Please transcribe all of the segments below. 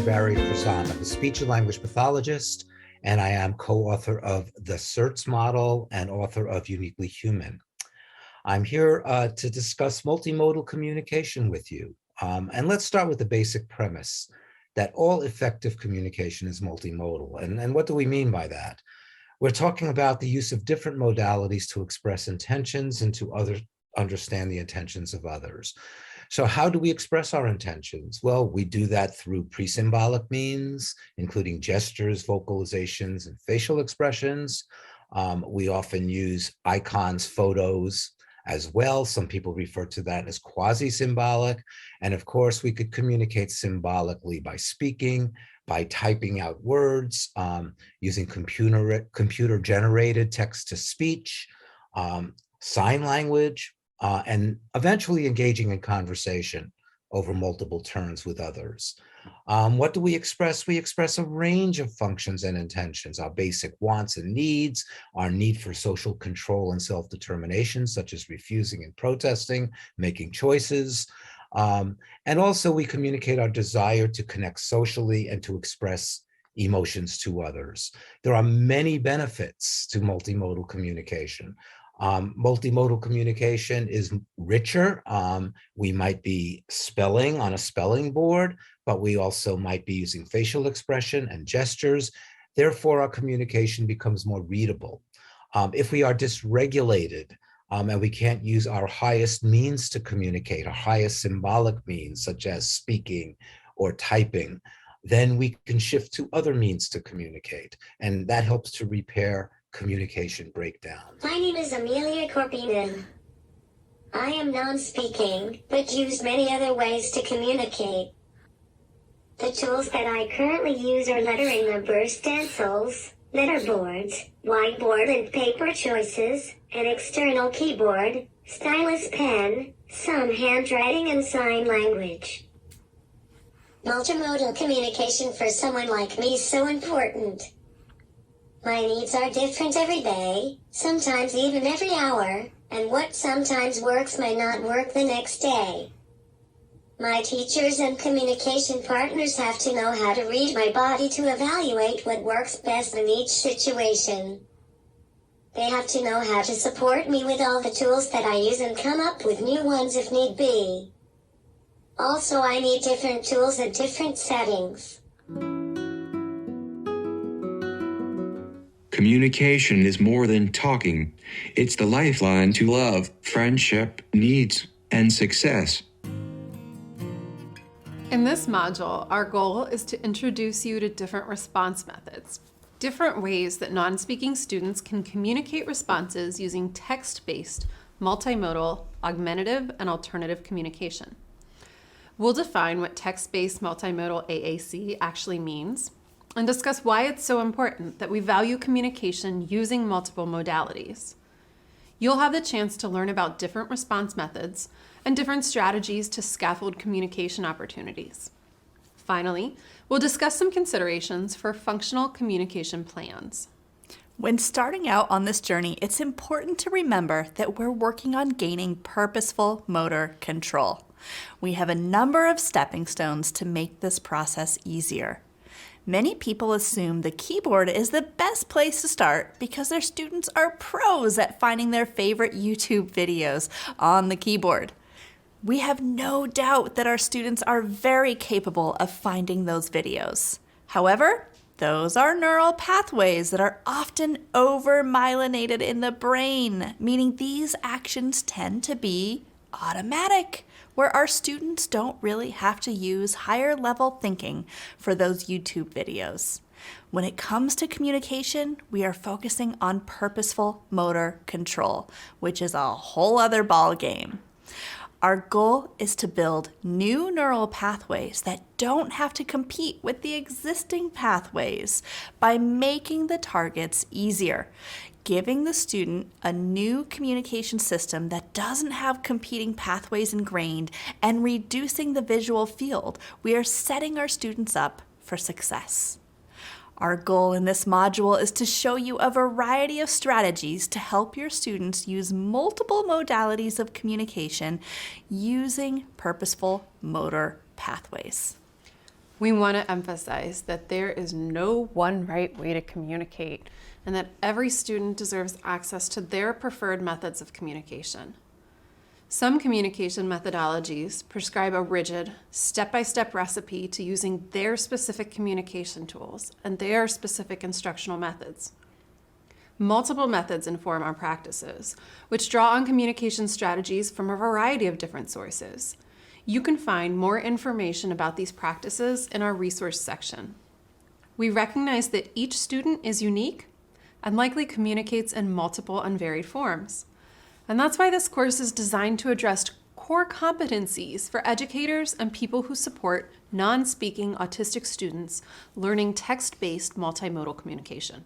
Barry Prasad. I'm a speech and language pathologist, and I am co-author of the CERTS model and author of Uniquely Human. I'm here to discuss multimodal communication with you. And let's start with the basic premise that all effective communication is multimodal. And what do we mean by that? We're talking about the use of different modalities to express intentions and to understand the intentions of others. So how do we express our intentions? Well, we do that through pre-symbolic means, including gestures, vocalizations, and facial expressions. We often use icons, photos as well. Some people refer to that as quasi-symbolic. And of course, we could communicate symbolically by speaking, by typing out words, using computer-generated text-to-speech, sign language, and eventually engaging in conversation over multiple turns with others. What do we express? We express a range of functions and intentions, our basic wants and needs, our need for social control and self-determination, such as refusing and protesting, making choices. And also we communicate our desire to connect socially and to express emotions to others. There are many benefits to multimodal communication. Multimodal communication is richer. We might be spelling on a spelling board, but we also might be using facial expression and gestures. Therefore, our communication becomes more readable. If we are dysregulated and we can't use our highest means to communicate, our highest symbolic means, such as speaking or typing, then we can shift to other means to communicate. And that helps to repair communication breakdowns. My name is Amelia Corpinen. I am non-speaking, but use many other ways to communicate. The tools that I currently use are lettering numbers, stencils, letterboards, whiteboard and paper choices, an external keyboard, stylus pen, some handwriting and sign language. Multimodal communication for someone like me is so important. My needs are different every day, sometimes even every hour, and what sometimes works may not work the next day. My teachers and communication partners have to know how to read my body to evaluate what works best in each situation. They have to know how to support me with all the tools that I use and come up with new ones if need be. Also, I need different tools at different settings. Communication is more than talking. It's the lifeline to love, friendship, needs, and success. In this module, our goal is to introduce you to different response methods, different ways that non-speaking students can communicate responses using text-based, multimodal, augmentative, and alternative communication. We'll define what text-based multimodal AAC actually means, and discuss why it's so important that we value communication using multiple modalities. You'll have the chance to learn about different response methods and different strategies to scaffold communication opportunities. Finally, we'll discuss some considerations for functional communication plans. When starting out on this journey, it's important to remember that we're working on gaining purposeful motor control. We have a number of stepping stones to make this process easier. Many people assume the keyboard is the best place to start because their students are pros at finding their favorite YouTube videos on the keyboard. We have no doubt that our students are very capable of finding those videos. However, those are neural pathways that are often over-myelinated in the brain, meaning these actions tend to be automatic, where our students don't really have to use higher level thinking for those YouTube videos. When it comes to communication, we are focusing on purposeful motor control, which is a whole other ball game. Our goal is to build new neural pathways that don't have to compete with the existing pathways by making the targets easier, giving the student a new communication system that doesn't have competing pathways ingrained, and reducing the visual field. We are setting our students up for success. Our goal in this module is to show you a variety of strategies to help your students use multiple modalities of communication using purposeful motor pathways. We want to emphasize that there is no one right way to communicate and that every student deserves access to their preferred methods of communication. Some communication methodologies prescribe a rigid, step-by-step recipe to using their specific communication tools and their specific instructional methods. Multiple methods inform our practices, which draw on communication strategies from a variety of different sources. You can find more information about these practices in our resource section. We recognize that each student is unique and likely communicates in multiple and varied forms. And that's why this course is designed to address core competencies for educators and people who support non-speaking autistic students learning text-based multimodal communication.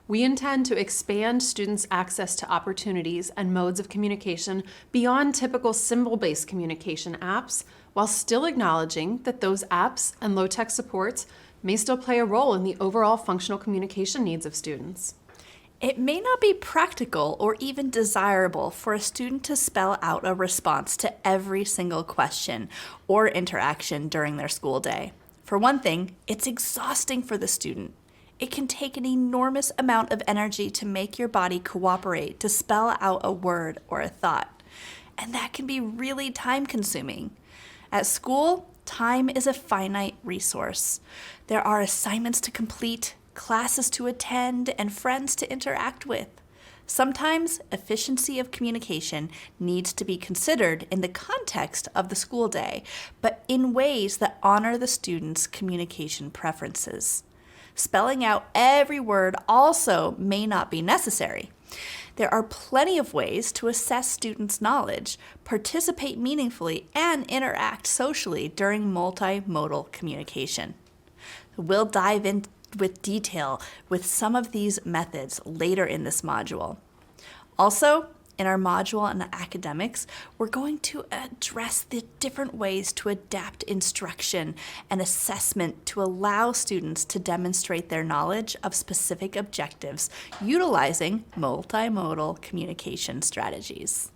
We intend to expand students' access to opportunities and modes of communication beyond typical symbol-based communication apps, while still acknowledging that those apps and low-tech supports may still play a role in the overall functional communication needs of students. It may not be practical or even desirable for a student to spell out a response to every single question or interaction during their school day. For one thing, it's exhausting for the student. It can take an enormous amount of energy to make your body cooperate to spell out a word or a thought. And that can be really time-consuming. At school, time is a finite resource. There are assignments to complete, classes to attend, and friends to interact with. Sometimes efficiency of communication needs to be considered in the context of the school day, but in ways that honor the student's communication preferences. Spelling out every word also may not be necessary. There are plenty of ways to assess students' knowledge, participate meaningfully, and interact socially during multimodal communication. We'll dive in with detail with some of these methods later in this module. Also, in our module on academics, we're going to address the different ways to adapt instruction and assessment to allow students to demonstrate their knowledge of specific objectives utilizing multimodal communication strategies.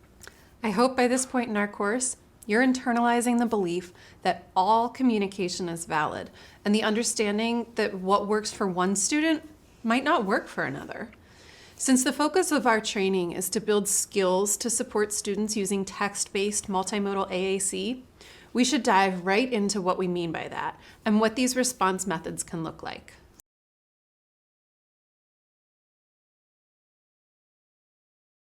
I hope by this point in our course, you're internalizing the belief that all communication is valid and the understanding that what works for one student might not work for another. Since the focus of our training is to build skills to support students using text-based multimodal AAC, we should dive right into what we mean by that and what these response methods can look like.